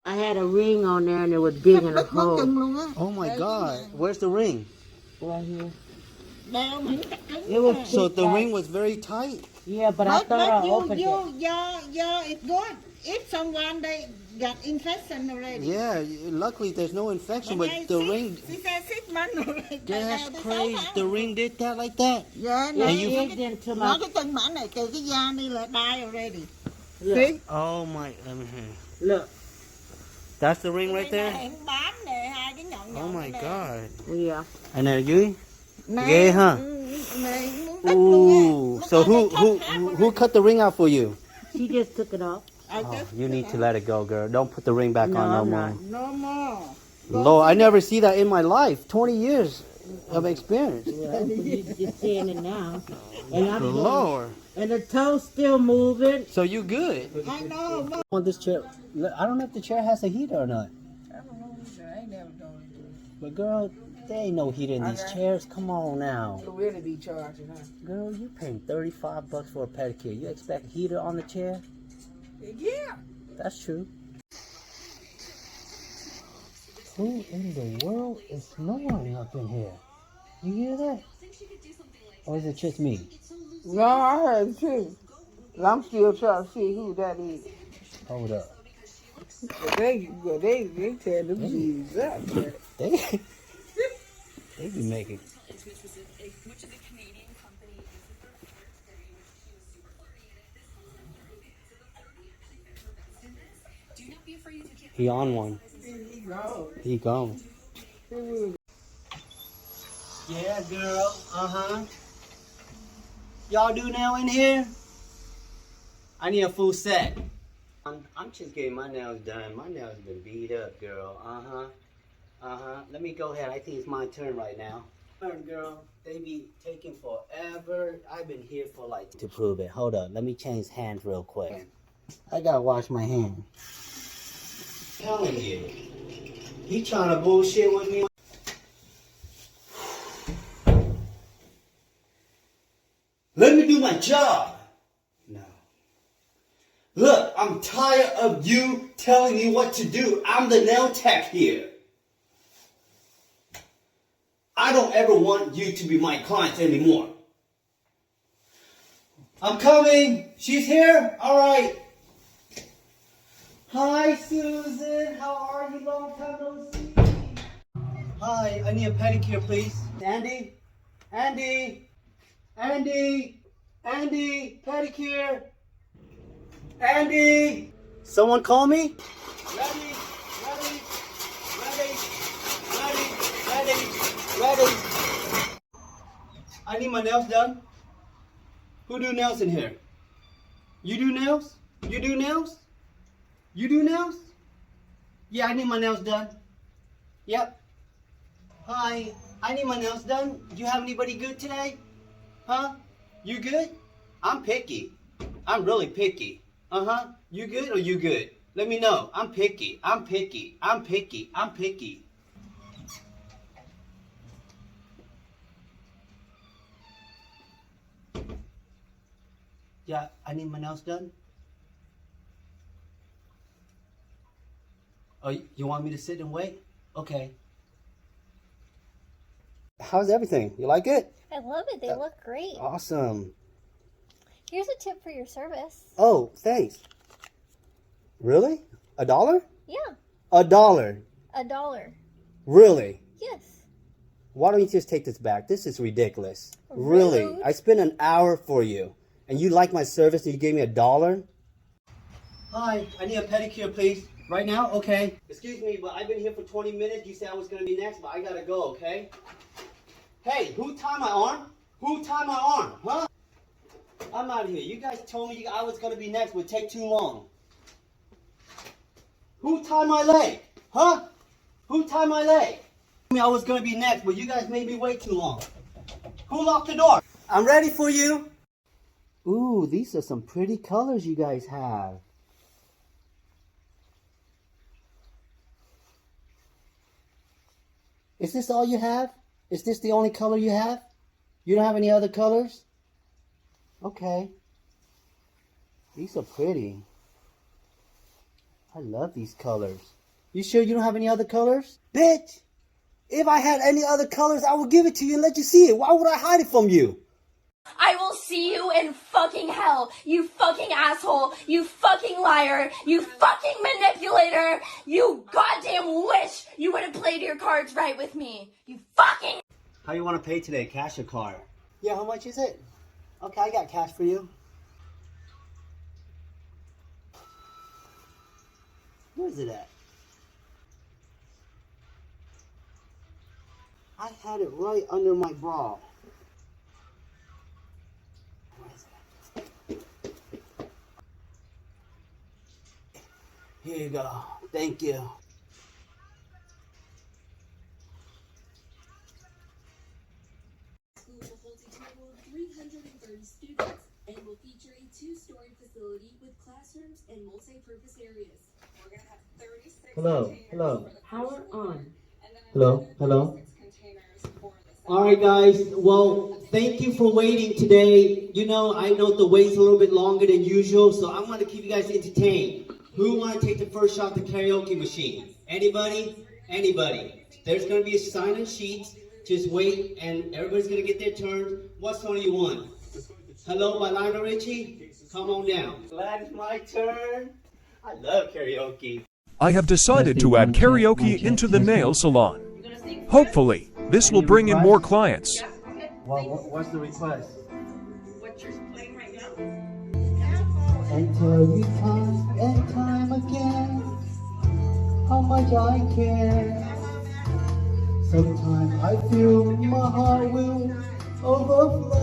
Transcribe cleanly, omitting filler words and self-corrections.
I had a ring on there and it was digging a hole. Oh my God. Where's the ring? Right here. It It was So thick the back. ring was very tight. Yeah, but I thought I opened it. it's good. If someone they got infection already. Yeah, luckily there's no infection, but the ring. She said 6 months already. That's crazy. The ring did that like that? Yeah, It And you- digged into nó my... cái chân mã này từ cái da đi là die already. Look, See? Oh my. Let me hear. look. That's the ring right there? Em bám nè, hai cái nhọn Oh nhọn my nè. God. Yeah. And then you? Này, Ghê ha? này muốn đứt luôn á. Ooh. Nó So có who cái who thắt who thắt who cut the ring out for you? She just took it off. Ờ, Oh, chứ. you need to let it go, girl. Don't put the ring back No, on no I'm more. not. No more. Lord, I never see that in my life. 20 years of experience. Well, you just seeing it now. And I'm going, Lord. and the toe's still moving. So you good? I know. But On this chair, I don't know if the chair has a heater or not. I don't know either. I ain't never done it. But girl, there ain't no heater in these chairs. Come on now. It'll really be charging, huh? Girl, you paying $35 for a pedicure. You expect heater on the chair? Yeah. That's true. Who in the world is snoring up in here? You hear that? Or is it just me? No, I heard it too. But I'm still trying to see who that is. Hold up. But they tell them Jesus. They be making. He on one. He gone. Yeah, girl. Uh-huh. Y'all do now in here? I need a full set. I'm just getting my nails done. My nails been beat up, girl. Uh-huh. Uh-huh. Let me go ahead. I think it's my turn right now. Turn, girl. They be taking forever. I've been here for like... To prove it. Hold up. Let me change hands real quick. I gotta wash my hands. Telling you. He trying to bullshit with me. Let me do my job. No. Look, I'm tired of you telling me what to do. I'm the nail tech here. I don't ever want you to be my client anymore. I'm coming. She's here? All right. Hi, Susan. How are you? Long time no see. Hi, I need a pedicure, please. Andy? Andy? Andy? Andy? Pedicure? Andy? Someone call me? Ready, ready, ready, ready, ready, ready. I need my nails done. Who do nails in here? You do nails? You do nails? You do nails? Yeah, I need my nails done. Yep. Hi, I need my nails done. Do you have anybody good today? Huh? You good? I'm picky. I'm really picky. Uh-huh. You good or you good? Let me know. I'm picky. I'm picky. I'm picky. I'm picky. Yeah, I need my nails done. Oh, you want me to sit and wait? Okay. How's everything? You like it? I love it. They look great. Awesome. Here's a tip for your service. Oh, thanks. Really? $1? Yeah, $1. $1. Really? Yes. Why don't you just take this back? This is ridiculous. Really? Rude. I spent an hour for you, and you like my service and you gave me $1? Hi, I need a pedicure, please. Right now? Okay. Excuse me, but I've been here for 20 minutes. You said I was going to be next, but I got to go, okay? Hey, who tied my arm? Who tied my arm? Huh? I'm out of here. You guys told me I was going to be next, but it would take too long. Who tied my leg? Huh? Who tied my leg? I was going to be next, but you guys made me wait too long. Who locked the door? I'm ready for you. Ooh, these are some pretty colors you guys have. Is this all you have? Is this the only color you have? You don't have any other colors? Okay. These are pretty. I love these colors. You sure you don't have any other colors? Bitch! If I had any other colors, I would give it to you and let you see it. Why would I hide it from you? I will see you in fucking hell, you fucking asshole, you fucking liar, you fucking manipulator, you goddamn wish you would have played your cards right with me, you fucking... How you want to pay today, cash or card? Yeah, how much is it? Okay, I got cash for you. Where is it at? I had it right under my bra. Where is it? Here you go. Thank you. School will hold a total of 330 students and will feature a 2-story facility with classrooms and multi-purpose areas. We're going to have 36 Hello, hello. Power on. Hello, hello. Alright guys, well, thank you for waiting today. You know, I know the wait's a little bit longer than usual, so I'm going to keep you guys entertained. Who want to take the first shot at the karaoke machine? Anybody? Anybody? There's going to be a sign on sheets. Just wait, and everybody's going to get their turn. What song do you want? Hello by Lionel Richie? Come on down. Glad it's my turn. I love karaoke. I have decided to add karaoke into the nail salon. Hopefully, this will bring in more clients. What's the request? What you're playing right now? And tell you time and time again how much I care. Sometimes I feel my heart will overflow.